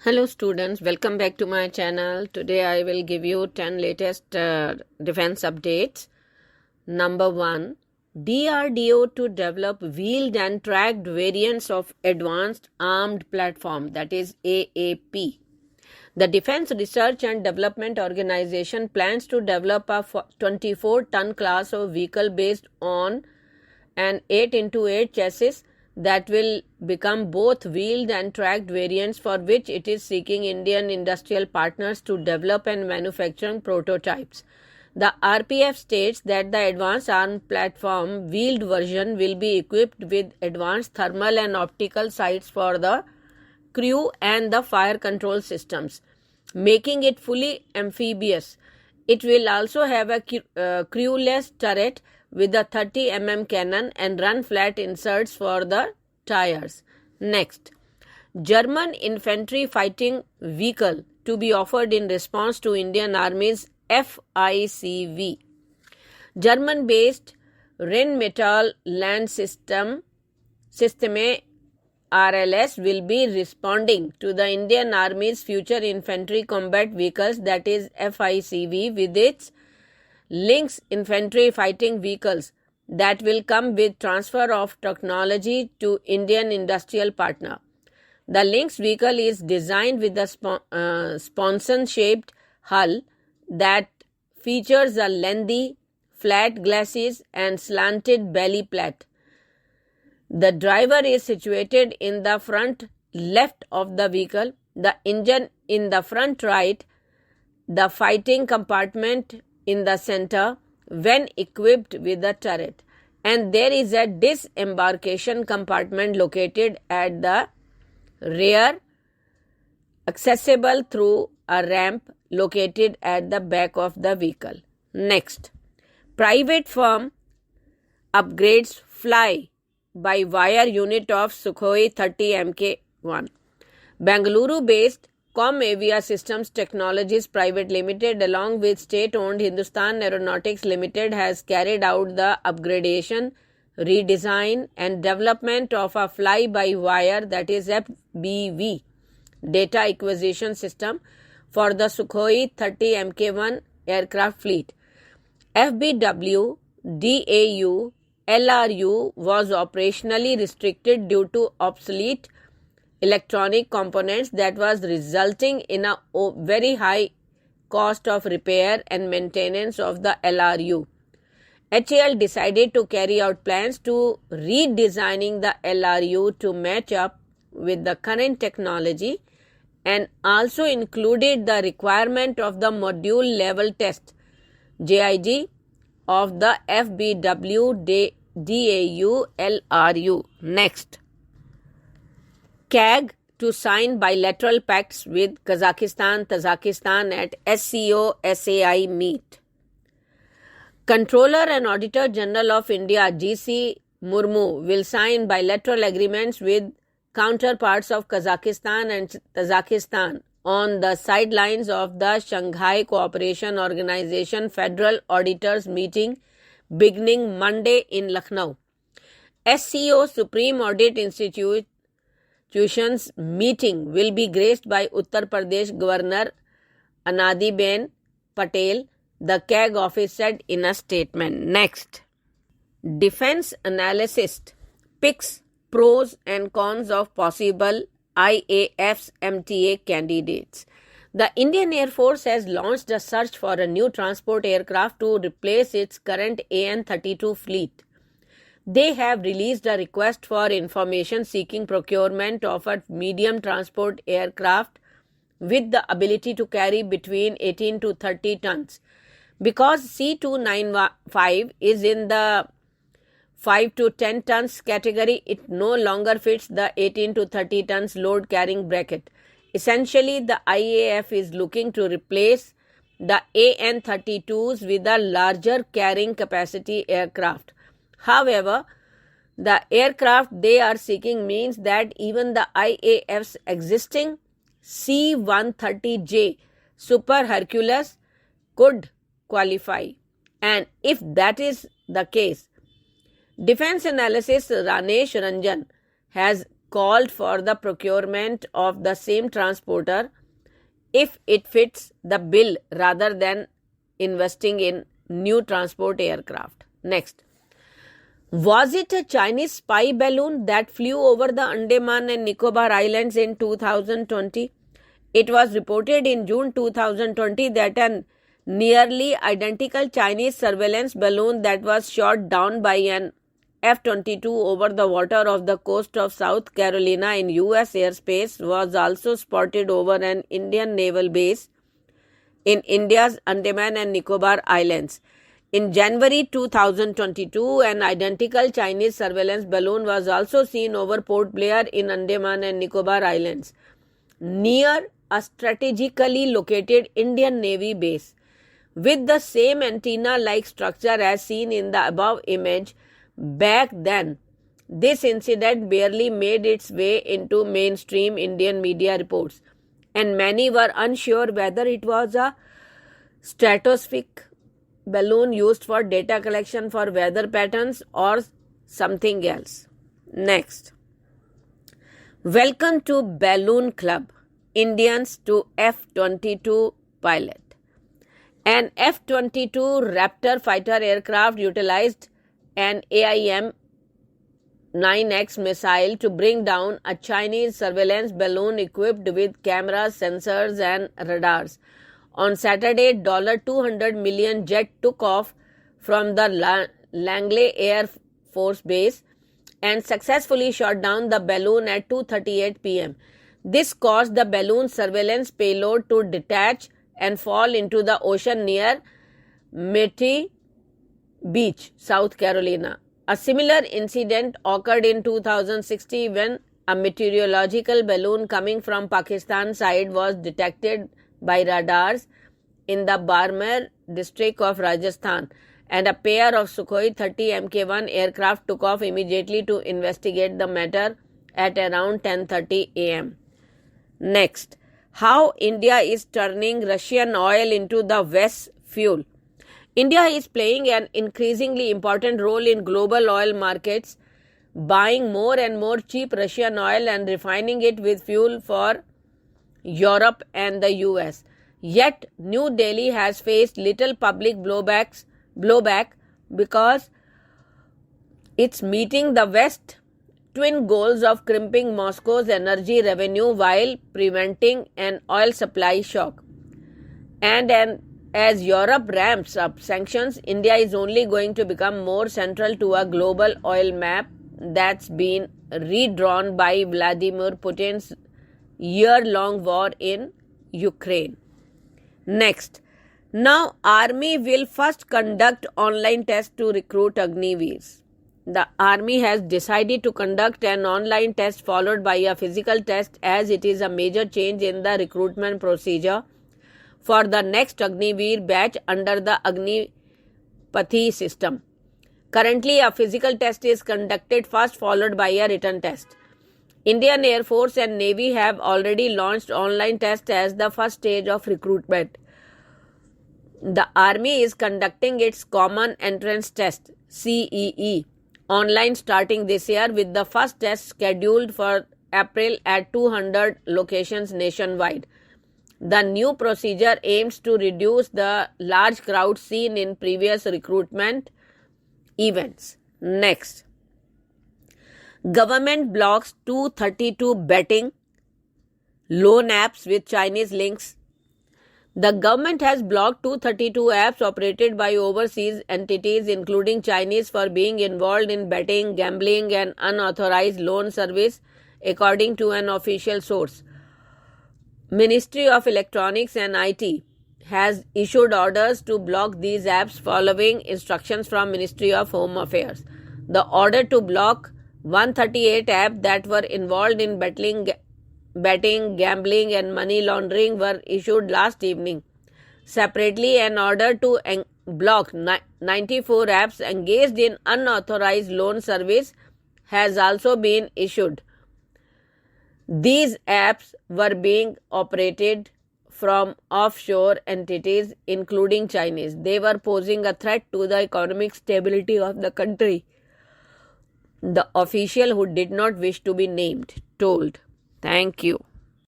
Hello students, welcome back to my channel. Today I will give you 10 latest defense updates. Number 1, DRDO to develop wheeled and tracked variants of Advanced Armored Platform, that is AAP. The Defense Research and Development Organization plans to develop a 24-ton class of vehicle based on an 8x8 chassis that will become both wheeled and tracked variants, for which it is seeking Indian industrial partners to develop and manufacture prototypes. The RPF states that the Advanced Armoured Platform wheeled version will be equipped with advanced thermal and optical sights for the crew and the fire control systems, making it fully amphibious. It will also have a crewless turret with a 30 mm cannon and run flat inserts for the tires. Next, German infantry fighting vehicle to be offered in response to Indian Army's FICV. German-based Rheinmetall Land Systeme RLS will be responding to the Indian Army's future infantry combat vehicles, that is FICV, with its Lynx infantry fighting vehicles that will come with transfer of technology to Indian industrial partner. The Lynx vehicle is designed with a sponson-shaped hull that features a lengthy, flat glacis and slanted belly plate. The driver is situated in the front left of the vehicle, the engine in the front right, the fighting compartment in the center when equipped with a turret, and there is a disembarkation compartment located at the rear, accessible through a ramp located at the back of the vehicle. Next, private firm upgrades fly-by-wire unit of Sukhoi 30 Mk1. Bengaluru-based Comavia Systems Technologies Private Limited, along with state-owned Hindustan Aeronautics Limited, has carried out the upgradation, redesign and development of a fly-by-wire, that is FBV, data acquisition system for the Sukhoi 30 Mk1 aircraft fleet. FBW DAU LRU was operationally restricted due to obsolete electronic components that was resulting in a very high cost of repair and maintenance of the LRU. HAL decided to carry out plans to redesigning the LRU to match up with the current technology, and also included the requirement of the module level test JIG of the FBW DAU LRU. Next, CAG to sign bilateral pacts with Kazakistan, Tazakistan at SCO SAI meet. Controller and Auditor General of India GC Murmu will sign bilateral agreements with counterparts of Kazakistan and Tazakistan on the sidelines of the Shanghai Cooperation Organization Federal Auditors meeting beginning Monday in Lucknow. SCO Supreme Audit Institution's meeting will be graced by Uttar Pradesh Governor Anadiben Patel, the CAG office said in a statement. Next, defense analyst picks pros and cons of possible IAF'S MTA candidates. The Indian Air Force has launched a search for a new transport aircraft to replace its current AN-32 fleet. They have released a request for information seeking procurement of a medium transport aircraft with the ability to carry between 18 to 30 tons. Because C295 is in the 5 to 10 tons category, it no longer fits the 18 to 30 tons load carrying bracket. Essentially, the IAF is looking to replace the AN-32s with a larger carrying capacity aircraft. However, the aircraft they are seeking means that even the IAF's existing C-130J Super Hercules could qualify. And if that is the case, defense analyst Ranesh Ranjan has called for the procurement of the same transporter if it fits the bill rather than investing in new transport aircraft. Next. Was it a Chinese spy balloon that flew over the Andaman and Nicobar Islands in 2020? It was reported in June 2020 that a nearly identical Chinese surveillance balloon that was shot down by an F-22 over the water of the coast of South Carolina in US airspace was also spotted over an Indian naval base in India's Andaman and Nicobar Islands. In January 2022, an identical Chinese surveillance balloon was also seen over Port Blair in Andaman and Nicobar Islands, near a strategically located Indian Navy base. With the same antenna-like structure as seen in the above image, back then, this incident barely made its way into mainstream Indian media reports, and many were unsure whether it was a stratospheric balloon used for data collection for weather patterns or something else. Next. Welcome to Balloon Club. Indians to F-22 pilot. An F-22 Raptor fighter aircraft utilized an AIM-9X missile to bring down a Chinese surveillance balloon equipped with cameras, sensors, and radars. On Saturday, $200 million jet took off from the Langley Air Force Base and successfully shot down the balloon at 2:38 p.m. This caused the balloon's surveillance payload to detach and fall into the ocean near Metairie Beach, South Carolina. A similar incident occurred in 2016 when a meteorological balloon coming from Pakistan side was detected by radars in the Barmer district of Rajasthan, and a pair of Sukhoi 30 Mk1 aircraft took off immediately to investigate the matter at around 10:30 am. Next, how India is turning Russian oil into the West's fuel. India is playing an increasingly important role in global oil markets, buying more and more cheap Russian oil and refining it with fuel for Europe and the US. Yet, New Delhi has faced little public blowback because it's meeting the West's twin goals of crimping Moscow's energy revenue while preventing an oil supply shock. And as Europe ramps up sanctions, India is only going to become more central to a global oil map that's been redrawn by Vladimir Putin's year-long war in Ukraine. Next, now Army will first conduct online tests to recruit Agniveers. The Army has decided to conduct an online test followed by a physical test, as it is a major change in the recruitment procedure for the next Agniveer batch under the Agnipathi system. Currently, a physical test is conducted first, followed by a written test. Indian Air Force and Navy have already launched online tests as the first stage of recruitment. The Army is conducting its Common Entrance Test (CEE) online starting this year, with the first test scheduled for April at 200 locations nationwide. The new procedure aims to reduce the large crowds seen in previous recruitment events. Next. Government blocks 232 betting loan apps with Chinese links. The government has blocked 232 apps operated by overseas entities, including Chinese, for being involved in betting, gambling, and unauthorized loan service, according to an official source. Ministry of Electronics and IT has issued orders to block these apps following instructions from Ministry of Home Affairs. The order to block 138 apps that were involved in betting, gambling, and money laundering were issued last evening. Separately, an order to block 94 apps engaged in unauthorized loan service has also been issued. These apps were being operated from offshore entities, including Chinese. They were posing a threat to the economic stability of the country. the official who did not wish to be named told. Thank you.